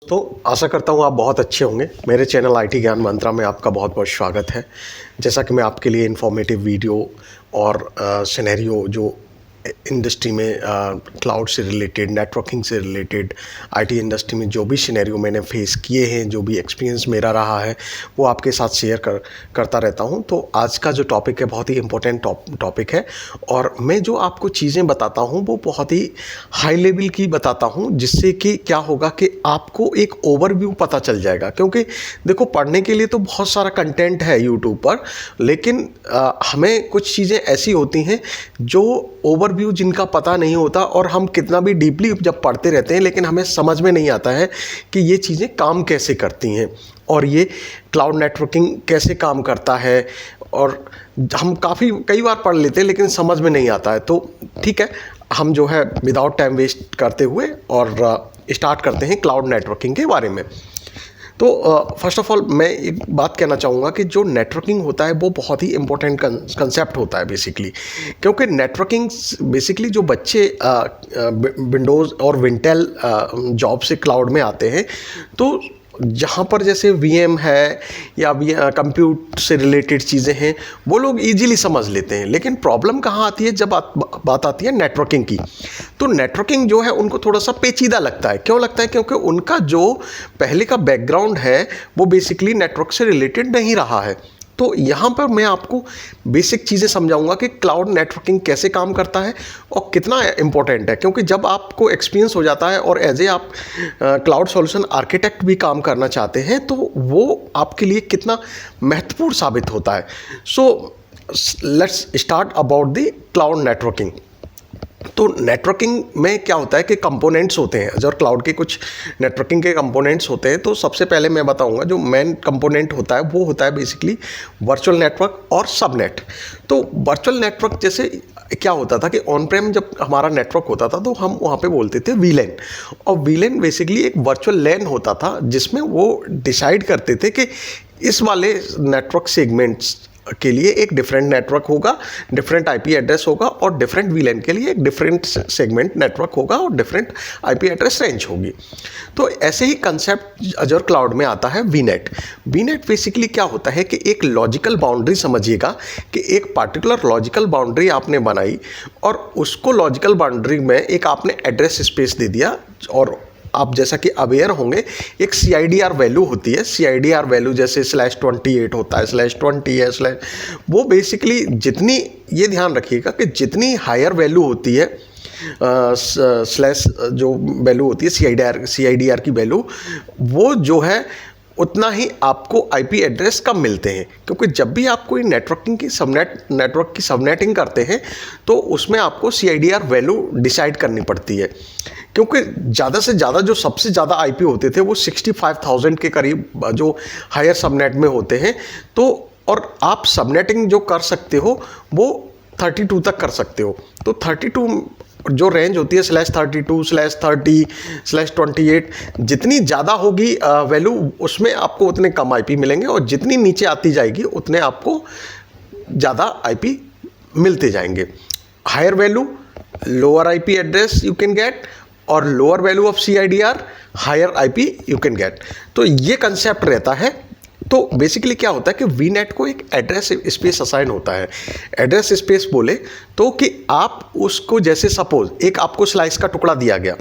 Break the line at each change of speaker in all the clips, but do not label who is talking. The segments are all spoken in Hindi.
तो आशा करता हूँ आप बहुत अच्छे होंगे। मेरे चैनल आईटी ज्ञान मंत्रा में आपका बहुत बहुत स्वागत है। जैसा कि मैं आपके लिए इन्फॉर्मेटिव वीडियो और सिनेरियो जो इंडस्ट्री में क्लाउड से रिलेटेड, नेटवर्किंग से रिलेटेड, आईटी इंडस्ट्री में जो भी सिनेरियो मैंने फेस किए हैं, जो भी एक्सपीरियंस मेरा रहा है, वो आपके साथ शेयर करता रहता हूं। तो आज का जो टॉपिक है बहुत ही इम्पोर्टेंट टॉपिक है और मैं जो आपको चीज़ें बताता हूं वो बहुत ही हाई लेवल की बताता हूं, जिससे कि क्या होगा कि आपको एक ओवरव्यू पता चल जाएगा। क्योंकि देखो, पढ़ने के लिए तो बहुत सारा कंटेंट है यूट्यूब पर, लेकिन हमें कुछ चीज़ें ऐसी होती हैं जो ओवरव्यू जिनका पता नहीं होता, और हम कितना भी डीपली जब पढ़ते रहते हैं लेकिन हमें समझ में नहीं आता है कि ये चीज़ें काम कैसे करती हैं और ये क्लाउड नेटवर्किंग कैसे काम करता है। और हम कई बार पढ़ लेते हैं लेकिन समझ में नहीं आता है। तो ठीक है, हम जो है विदाउट टाइम वेस्ट करते हुए और स्टार्ट करते हैं क्लाउड नेटवर्किंग के बारे में। तो फर्स्ट ऑफ ऑल मैं एक बात कहना चाहूँगा कि जो नेटवर्किंग होता है वो बहुत ही इम्पोर्टेंट कंसेप्ट होता है बेसिकली। क्योंकि नेटवर्किंग बेसिकली जो बच्चे विंडोज़ और विंटेल जॉब से क्लाउड में आते हैं, तो जहाँ पर जैसे वीएम है या कंप्यूटर से रिलेटेड चीज़ें हैं, वो लोग इजीली समझ लेते हैं। लेकिन प्रॉब्लम कहाँ आती है, जब बात आती है नेटवर्किंग की। तो नेटवर्किंग जो है उनको थोड़ा सा पेचीदा लगता है। क्यों लगता है? क्योंकि उनका जो पहले का बैकग्राउंड है वो बेसिकली नेटवर्क से रिलेटेड नहीं रहा है। तो यहाँ पर मैं आपको बेसिक चीज़ें समझाऊंगा कि क्लाउड नेटवर्किंग कैसे काम करता है और कितना इम्पोर्टेंट है। क्योंकि जब आपको एक्सपीरियंस हो जाता है और एज ए आप क्लाउड सॉल्यूशन आर्किटेक्ट भी काम करना चाहते हैं, तो वो आपके लिए कितना महत्वपूर्ण साबित होता है। So let's start about the cloud networking. तो नेटवर्किंग में क्या होता है कि कंपोनेंट्स होते हैं। अजर क्लाउड के कुछ नेटवर्किंग के कंपोनेंट्स होते हैं। तो सबसे पहले मैं बताऊंगा जो मेन कंपोनेंट होता है वो होता है बेसिकली वर्चुअल नेटवर्क और सबनेट। तो वर्चुअल नेटवर्क जैसे क्या होता था कि ऑन प्रेम जब हमारा नेटवर्क होता था तो हम वहाँ पे बोलते थे वीलैन, और वीलैन बेसिकली एक वर्चुअल लैन होता था जिसमें वो डिसाइड करते थे कि इस वाले नेटवर्क सेगमेंट्स के लिए एक डिफरेंट नेटवर्क होगा, डिफरेंट आईपी एड्रेस होगा, और डिफरेंट वीलैन के लिए एक डिफरेंट सेगमेंट नेटवर्क होगा और डिफरेंट आईपी एड्रेस रेंज होगी। तो ऐसे ही कंसेप्ट अजर क्लाउड में आता है वीनेट। वीनेट बेसिकली क्या होता है कि एक लॉजिकल बाउंड्री, समझिएगा कि एक पार्टिकुलर लॉजिकल बाउंड्री आपने बनाई और उसको लॉजिकल बाउंड्री में एक आपने एड्रेस स्पेस दे दिया। और आप जैसा कि अवेयर होंगे, एक CIDR वैल्यू होती है। CIDR वैल्यू जैसे /28 होता है, /20 है, वो बेसिकली जितनी, ये ध्यान रखिएगा कि जितनी हायर वैल्यू होती है, स्लैश जो वैल्यू होती है CIDR की वैल्यू, वो जो है उतना ही आपको आईपी एड्रेस कम मिलते हैं। क्योंकि जब भी आप कोई नेटवर्किंग की नेटवर्क की सबनेटिंग करते हैं तो उसमें आपको CIDR वैल्यू डिसाइड करनी पड़ती है। क्योंकि ज़्यादा से ज़्यादा जो सबसे ज़्यादा आईपी होते थे वो 65,000 के करीब जो हायर सबनेट में होते हैं। तो और आप सबनेटिंग जो कर सकते हो वो 32 तक कर सकते हो। तो 32 जो रेंज होती है /32, /30, /28, जितनी ज़्यादा होगी वैल्यू, उसमें आपको उतने कम आईपी मिलेंगे, और जितनी नीचे आती जाएगी उतने आपको ज़्यादा आईपी मिलते जाएंगे। Higher value lower IP address you can get, और lower value of CIDR higher IP you can get. तो ये कंसेप्ट रहता है। तो बेसिकली क्या होता है कि वीनेट को एक एड्रेस स्पेस असाइन होता है। एड्रेस स्पेस बोले तो कि आप उसको, जैसे सपोज एक आपको स्लाइस का टुकड़ा दिया गया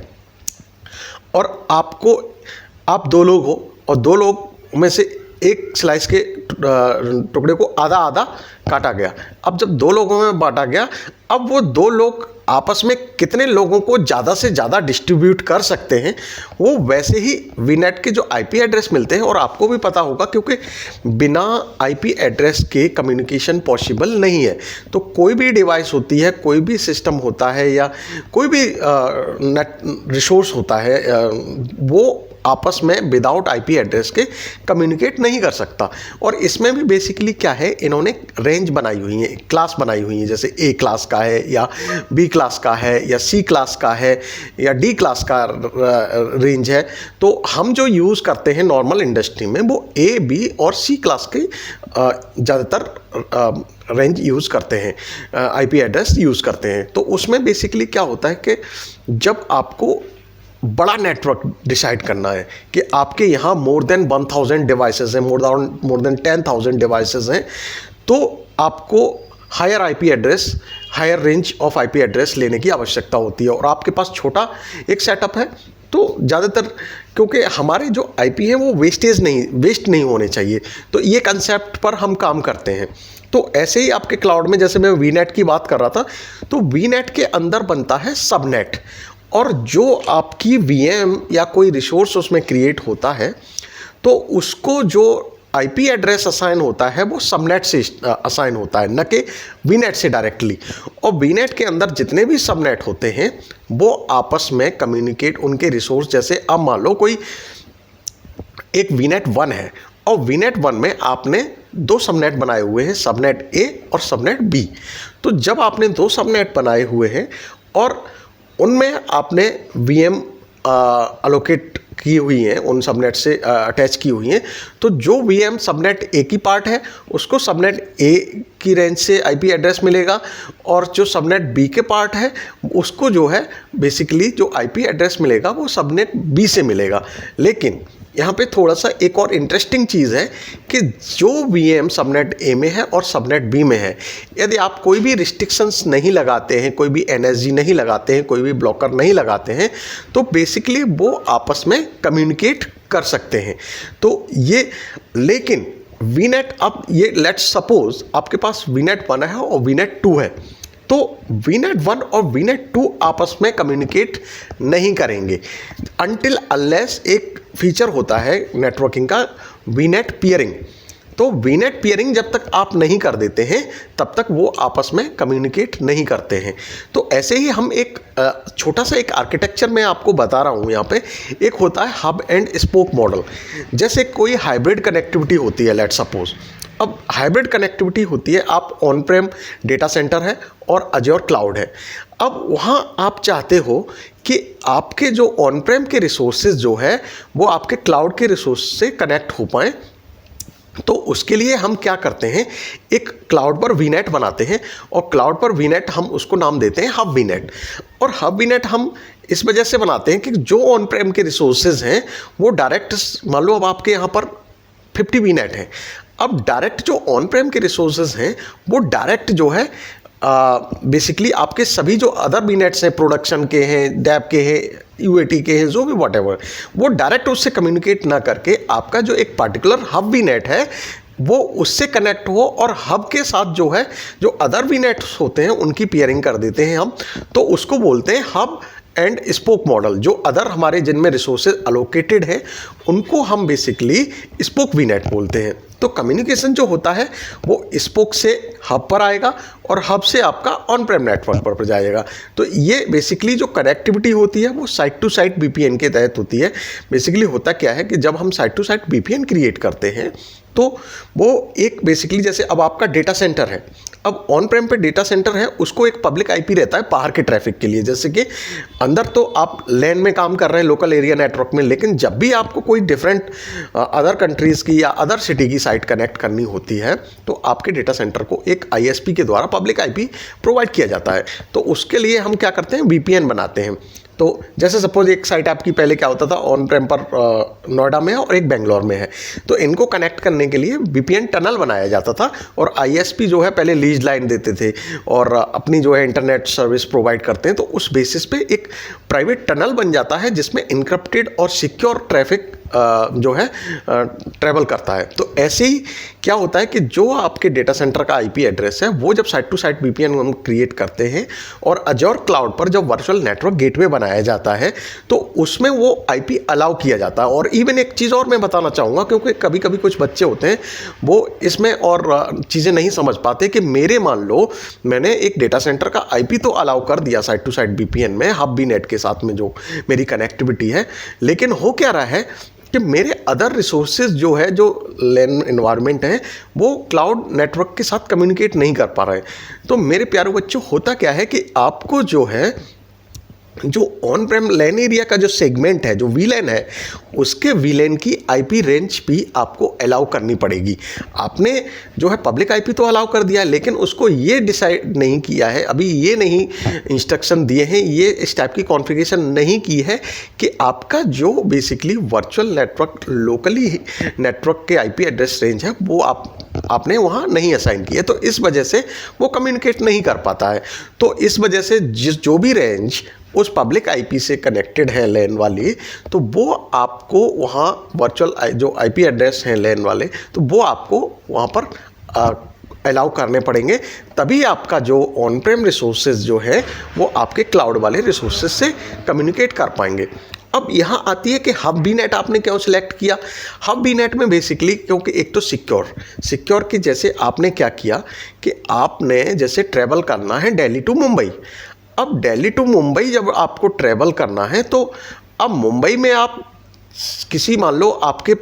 और आप 2 लोग हो, और 2 लोग में से एक स्लाइस के टुकड़े को आधा आधा काटा गया। अब जब 2 लोगों में बांटा गया, अब वो 2 लोग आपस में कितने लोगों को ज़्यादा से ज़्यादा डिस्ट्रीब्यूट कर सकते हैं, वो वैसे ही वीनेट के जो आईपी एड्रेस मिलते हैं। और आपको भी पता होगा क्योंकि बिना आईपी एड्रेस के कम्युनिकेशन पॉसिबल नहीं है। तो कोई भी डिवाइस होती है, कोई भी सिस्टम होता है, या कोई भी नेट रिसोर्स होता है, वो आपस में विदाउट आईपी एड्रेस के कम्युनिकेट नहीं कर सकता। और इसमें भी बेसिकली क्या है, इन्होंने रेंज बनाई हुई है, क्लास बनाई हुई है। जैसे A क्लास का है, या B क्लास का है, या C क्लास का है, या D क्लास का रेंज है। तो हम जो यूज़ करते हैं नॉर्मल इंडस्ट्री में वो A, B और C क्लास के ज़्यादातर रेंज यूज़ करते हैं, आईपी एड्रेस यूज़ करते हैं। तो उसमें बेसिकली क्या होता है कि जब आपको बड़ा नेटवर्क डिसाइड करना है कि आपके यहाँ मोर देन 1000 डिवाइसेस हैं, मोर देन 10,000 डिवाइसेस हैं, तो आपको higher IP address, higher range of IP address लेने की आवश्यकता होती है। और आपके पास छोटा एक सेटअप है तो ज़्यादातर, क्योंकि हमारे जो आईपी हैं वो वेस्ट नहीं होने चाहिए, तो ये कंसेप्ट पर हम काम करते हैं। तो ऐसे ही आपके क्लाउड में, जैसे मैं वीनेट की बात कर रहा था, तो वीनेट के अंदर बनता है सबनेट, और जो आपकी वीएम या कोई रिसोर्स उसमें क्रिएट होता है तो उसको जो आईपी एड्रेस असाइन होता है वो सबनेट से असाइन होता है, न कि वीनेट से डायरेक्टली। और वीनेट के अंदर जितने भी सबनेट होते हैं वो आपस में कम्युनिकेट, उनके रिसोर्स, जैसे अब मान लो कोई एक वीनेट 1 है और वीनेट 1 में आपने 2 सबनेट बनाए हुए हैं, सबनेट ए और सबनेट बी। तो जब आपने 2 सबनेट बनाए हुए हैं और उनमें आपने वीएम अलोकेट की हुई हैं, उन सबनेट से अटैच की हुई हैं, तो जो वीएम सबनेट ए की पार्ट है उसको सबनेट ए की रेंज से आईपी एड्रेस मिलेगा, और जो सबनेट बी के पार्ट है उसको जो है बेसिकली जो आईपी एड्रेस मिलेगा वो सबनेट बी से मिलेगा। लेकिन यहाँ पे थोड़ा सा एक और इंटरेस्टिंग चीज़ है कि जो वीएम सबनेट ए में है और सबनेट बी में है, यदि आप कोई भी रिस्ट्रिक्शंस नहीं लगाते हैं, कोई भी एनएसजी नहीं लगाते हैं, कोई भी ब्लॉकर नहीं लगाते हैं, तो बेसिकली वो आपस में कम्युनिकेट कर सकते हैं। तो ये, लेकिन वीनेट, अब ये लेट्स सपोज आपके पास वीनेट 1 है और वीनेट 2 है, तो वीनेट 1 और वीनेट 2 आपस में कम्युनिकेट नहीं करेंगे अनटिल अनलेस एक फीचर होता है नेटवर्किंग का, वीनेट पियरिंग। तो वीनेट पियरिंग जब तक आप नहीं कर देते हैं तब तक वो आपस में कम्युनिकेट नहीं करते हैं। तो ऐसे ही हम एक छोटा सा एक आर्किटेक्चर मैं आपको बता रहा हूँ यहाँ पे। एक होता है हब एंड स्पोक मॉडल। जैसे कोई हाइब्रिड कनेक्टिविटी होती है, लेट्स सपोज, अब हाइब्रिड कनेक्टिविटी होती है, आप ऑन प्रेम डेटा सेंटर है और अज्योर क्लाउड है। अब वहाँ आप चाहते हो कि आपके जो ऑन प्रेम के रिसोर्सेज जो है वो आपके क्लाउड के रिसोर्स से कनेक्ट हो पाएँ। तो उसके लिए हम क्या करते हैं, एक क्लाउड पर वीनेट बनाते हैं, और क्लाउड पर वीनेट हम उसको नाम देते हैं हब वीनेट। और हब वीनेट हम इस वजह से बनाते हैं कि जो ऑन प्रेम के रिसोर्सेज हैं वो डायरेक्ट, मान लो अब आपके यहाँ पर 50 वीनेट हैं, अब डायरेक्ट जो ऑन प्रेम के रिसोर्सेज हैं वो डायरेक्ट जो है बेसिकली आपके सभी जो अदर वीनेट्स हैं, प्रोडक्शन के हैं, डैप के हैं, यूएटी के हैं, जो भी व्हाटएवर, वो डायरेक्ट उससे कम्युनिकेट ना करके आपका जो एक पार्टिकुलर हब वीनेट है वो उससे कनेक्ट हो, और हब के साथ जो है जो अदर वीनेट्स होते हैं उनकी पेयरिंग कर देते हैं हम। तो उसको बोलते हैं हब एंड स्पोक मॉडल। जो अदर हमारे जिनमें रिसोर्सेज अलोकेटेड है उनको हम बेसिकली स्पोक वीनेट बोलते हैं। तो कम्युनिकेशन जो होता है वो स्पोक से हब पर आएगा और हब से आपका ऑन प्रेम नेटवर्क पर जाएगा। तो ये बेसिकली जो कनेक्टिविटी होती है वो साइट टू साइट वीपीएन के तहत होती है। बेसिकली होता क्या है कि जब हम site to site VPN create करते हैं तो वो एक बेसिकली, जैसे अब आपका डेटा सेंटर है, अब ऑन प्रेम पे डेटा सेंटर है, उसको एक पब्लिक आईपी रहता है बाहर के ट्रैफिक के लिए। जैसे कि अंदर तो आप लैन में काम कर रहे हैं लोकल एरिया नेटवर्क में, लेकिन जब भी आपको कोई डिफरेंट अदर कंट्रीज़ की या अदर सिटी की साइट कनेक्ट करनी होती है तो आपके डेटा सेंटर को एक आईएसपी के द्वारा पब्लिक आईपी प्रोवाइड किया जाता है। तो उसके लिए हम क्या करते हैं, वीपीएन बनाते हैं। तो जैसे सपोज एक साइट आपकी पहले क्या होता था, ऑन प्रेम पर नोएडा में है और एक बेंगलोर में है, तो इनको कनेक्ट करने के लिए वीपीएन टनल बनाया जाता था, और आईएसपी जो है पहले लीज लाइन देते थे और अपनी जो है इंटरनेट सर्विस प्रोवाइड करते हैं। तो उस बेसिस पे एक प्राइवेट टनल बन जाता है जिसमें इनक्रप्टेड और सिक्योर ट्रैफिक जो है ट्रैवल करता है। तो ऐसे ही क्या होता है कि जो आपके डेटा सेंटर का आईपी एड्रेस है वो जब साइट टू साइट वीपीएन हम क्रिएट करते हैं और अज्योर क्लाउड पर जब वर्चुअल नेटवर्क गेटवे बनाया जाता है तो उसमें वो आईपी अलाउ किया जाता है। और इवन एक चीज़ और मैं बताना चाहूँगा, क्योंकि कभी कभी कुछ बच्चे होते हैं वो इसमें और चीज़ें नहीं समझ पाते कि मेरे, मान लो मैंने एक डेटा सेंटर का आईपी तो अलाउ कर दिया साइट टू साइट वीपीएन में हब वीनेट के साथ में जो मेरी कनेक्टिविटी है, लेकिन हो क्या रहा है कि मेरे अदर रिसोर्सेज जो है, जो लैन इन्वायरमेंट है, वो क्लाउड नेटवर्क के साथ कम्युनिकेट नहीं कर पा रहे हैं। तो मेरे प्यारे बच्चों, होता क्या है कि आपको जो है जो ऑन प्रेम लैन एरिया का जो सेगमेंट है, जो वीलैन है, उसके वीलैन की आईपी रेंज भी आपको अलाउ करनी पड़ेगी। आपने जो है पब्लिक आईपी तो अलाउ कर दिया है, लेकिन उसको ये डिसाइड नहीं किया है, अभी ये नहीं इंस्ट्रक्शन दिए हैं, ये इस टाइप की कॉन्फ़िगरेशन नहीं की है कि आपका जो basically virtual network locally network के आईपी एड्रेस रेंज है वो आपने वहाँ नहीं असाइन की है, तो इस वजह से वो कम्युनिकेट नहीं कर पाता है। तो इस वजह से जो भी रेंज उस पब्लिक आईपी से कनेक्टेड है लैन वाली, तो वो आपको वहाँ वर्चुअल जो आईपी एड्रेस हैं लैन वाले, तो वो आपको वहाँ पर अलाउ करने पड़ेंगे, तभी आपका जो ऑन प्रेम रिसोर्सेज जो है वो आपके क्लाउड वाले रिसोर्सेज से कम्युनिकेट कर पाएंगे। अब यहाँ आती है कि हब बी नेट आपने क्यों सिलेक्ट किया। हब बी नेट में बेसिकली क्योंकि एक तो सिक्योर की, जैसे आपने क्या किया कि आपने जैसे ट्रैवल करना है दिल्ली टू मुंबई। अब दिल्ली टू मुंबई जब आपको ट्रैवल करना है, तो अब मुंबई में आप किसी मान लो आपके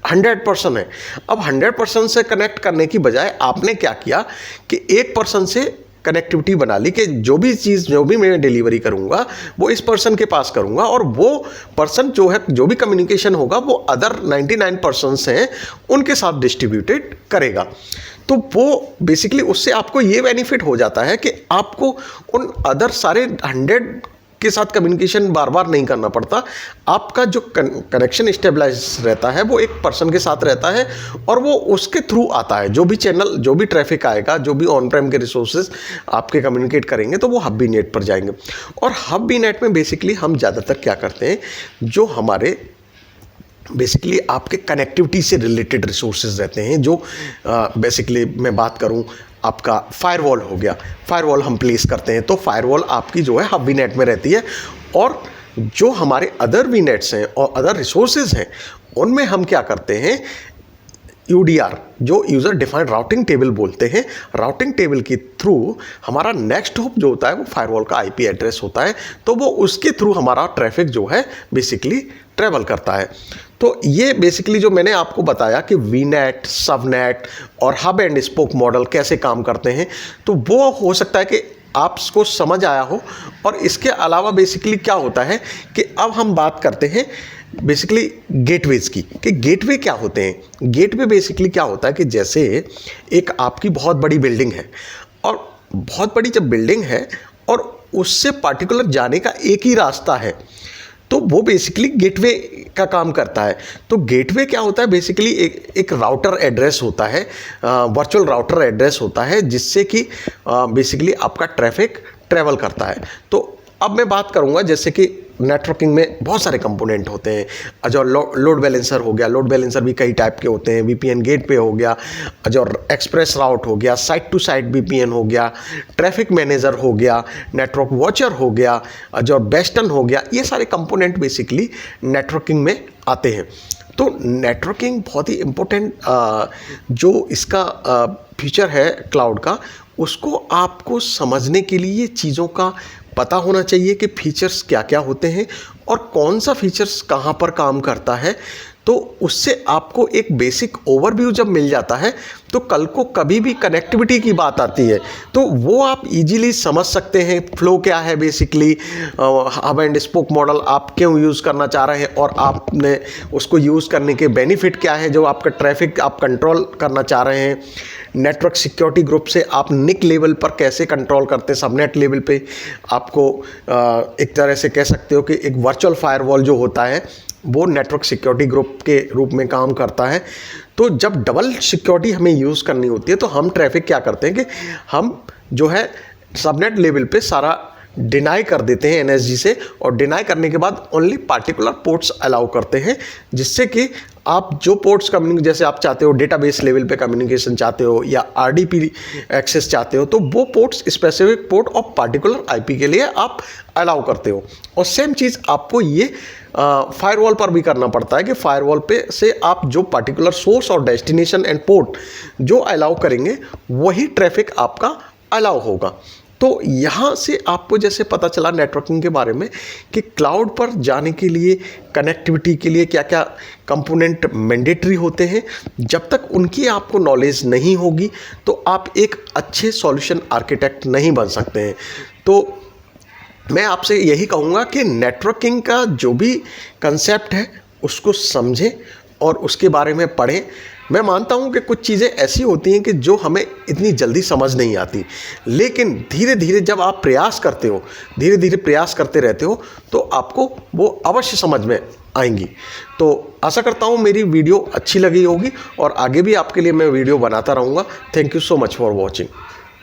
100% है, अब 100% से कनेक्ट करने की बजाय आपने क्या किया कि 1% से कनेक्टिविटी बना ली कि जो भी मैं डिलीवरी करूंगा वो इस पर्सन के पास करूंगा, और वो पर्सन जो है जो भी कम्युनिकेशन होगा वो अदर 99% हैं उनके साथ डिस्ट्रीब्यूटेड करेगा। तो वो बेसिकली उससे आपको ये बेनिफिट हो जाता है कि आपको उन अदर सारे 100 के साथ कम्युनिकेशन बार बार नहीं करना पड़ता। आपका जो कनेक्शन स्टेबलाइज रहता है वो एक पर्सन के साथ रहता है, और वो उसके थ्रू आता है। जो भी चैनल, जो भी ट्रैफिक आएगा, जो भी ऑन प्रेम के रिसोर्सेज आपके कम्युनिकेट करेंगे, तो वो हब बी नेट पर जाएंगे। और हब बी नेट में बेसिकली हम ज़्यादातर क्या करते हैं, जो हमारे बेसिकली आपके कनेक्टिविटी से रिलेटेड रिसोर्सेज रहते हैं, जो बेसिकली मैं बात करूं, आपका फायरवॉल हो गया, फायरवॉल हम प्लेस करते हैं, तो फायरवॉल आपकी जो है हब वी नेट में रहती है। और जो हमारे अदर वी नेट्स हैं और अदर रिसोर्सेज हैं, उनमें हम क्या करते हैं, यूडीआर जो यूज़र डिफाइंड राउटिंग टेबल बोलते हैं, राउटिंग टेबल के थ्रू हमारा नेक्स्ट हॉप जो होता है वो फायरवॉल का आईपी एड्रेस होता है, तो वो उसके थ्रू हमारा ट्रैफिक जो है बेसिकली ट्रैवल करता है। तो ये बेसिकली जो मैंने आपको बताया कि वीनेट, सबनेट और हब एंड स्पोक मॉडल कैसे काम करते हैं, तो वो हो सकता है कि आपको समझ आया हो। और इसके अलावा बेसिकली क्या होता है कि अब हम बात करते हैं बेसिकली गेटवेज की, कि गेटवे क्या होते हैं। गेटवे बेसिकली क्या होता है कि जैसे एक आपकी बहुत बड़ी बिल्डिंग है, और बहुत बड़ी जब बिल्डिंग है और उससे पार्टिकुलर जाने का एक ही रास्ता है, तो वो बेसिकली गेटवे का काम करता है। तो गेटवे क्या होता है, बेसिकली एक राउटर एड्रेस होता है, वर्चुअल राउटर एड्रेस होता है, जिससे कि बेसिकली आपका ट्रैफिक ट्रैवल करता है। तो अब मैं बात करूंगा, जैसे कि नेटवर्किंग में बहुत सारे कंपोनेंट होते हैं। जो लोड बैलेंसर हो गया, लोड बैलेंसर भी कई टाइप के होते हैं, वीपीएन गेटवे हो गया, जो एक्सप्रेस राउट हो गया, साइट टू साइट वीपीएन हो गया, ट्रैफिक मैनेजर हो गया, नेटवर्क वॉचर हो गया, जो बेस्टन हो गया, ये सारे कंपोनेंट बेसिकली नेटवर्किंग में आते हैं। तो नेटवर्किंग बहुत ही इम्पोर्टेंट जो इसका फीचर है क्लाउड का, उसको आपको समझने के लिए चीज़ों का पता होना चाहिए कि फीचर्स क्या क्या होते हैं और कौन सा फीचर्स कहाँ पर काम करता है। तो उससे आपको एक बेसिक ओवरव्यू जब मिल जाता है, तो कल को कभी भी कनेक्टिविटी की बात आती है तो वो आप इजीली समझ सकते हैं फ्लो क्या है, basically hub and spoke model आप क्यों यूज़ करना चाह रहे हैं और आपने उसको यूज़ करने के बेनिफिट क्या है, जो आपका ट्रैफिक आप कंट्रोल करना चाह रहे हैं। नेटवर्क सिक्योरिटी ग्रुप से आप निक लेवल पर कैसे कंट्रोल करते हैं, सबनेट लेवल पे आपको एक तरह से कह सकते हो कि एक वर्चुअल फायरवॉल जो होता है वो नेटवर्क सिक्योरिटी ग्रुप के रूप में काम करता है। तो जब डबल सिक्योरिटी हमें यूज़ करनी होती है तो हम ट्रैफिक क्या करते हैं कि हम जो है सबनेट लेवल पे सारा डिनाई कर देते हैं एनएसजी से, और डिनाई करने के बाद ओनली पार्टिकुलर पोर्ट्स अलाउ करते हैं, जिससे कि आप जो पोर्ट्स कम्युनिकेशन जैसे आप चाहते हो डेटाबेस लेवल पे कम्युनिकेशन चाहते हो या आरडीपी एक्सेस चाहते हो, तो वो ports specific port of particular IP के लिए आप अलाउ करते हो। और सेम चीज़ आपको ये फायरवॉल पर भी करना पड़ता है कि फायरवॉल पे से आप जो पार्टिकुलर सोर्स और डेस्टिनेशन एंड पोर्ट जो अलाउ करेंगे वही ट्रैफिक आपका अलाउ होगा। तो यहाँ से आपको जैसे पता चला नेटवर्किंग के बारे में कि क्लाउड पर जाने के लिए, कनेक्टिविटी के लिए क्या क्या कंपोनेंट मैंडेटरी होते हैं। जब तक उनकी आपको नॉलेज नहीं होगी तो आप एक अच्छे सॉल्यूशन आर्किटेक्ट नहीं बन सकते हैं। तो मैं आपसे यही कहूँगा कि नेटवर्किंग का जो भी कंसेप्ट है उसको समझें और उसके बारे में पढ़ें। मैं मानता हूँ कि कुछ चीज़ें ऐसी होती हैं कि जो हमें इतनी जल्दी समझ नहीं आती, लेकिन धीरे धीरे जब आप प्रयास करते हो, धीरे धीरे प्रयास करते रहते हो, तो आपको वो अवश्य समझ में आएंगी। तो आशा करता हूँ मेरी वीडियो अच्छी लगी होगी और आगे भी आपके लिए मैं वीडियो बनाता रहूँगा। Thank you so much for watching.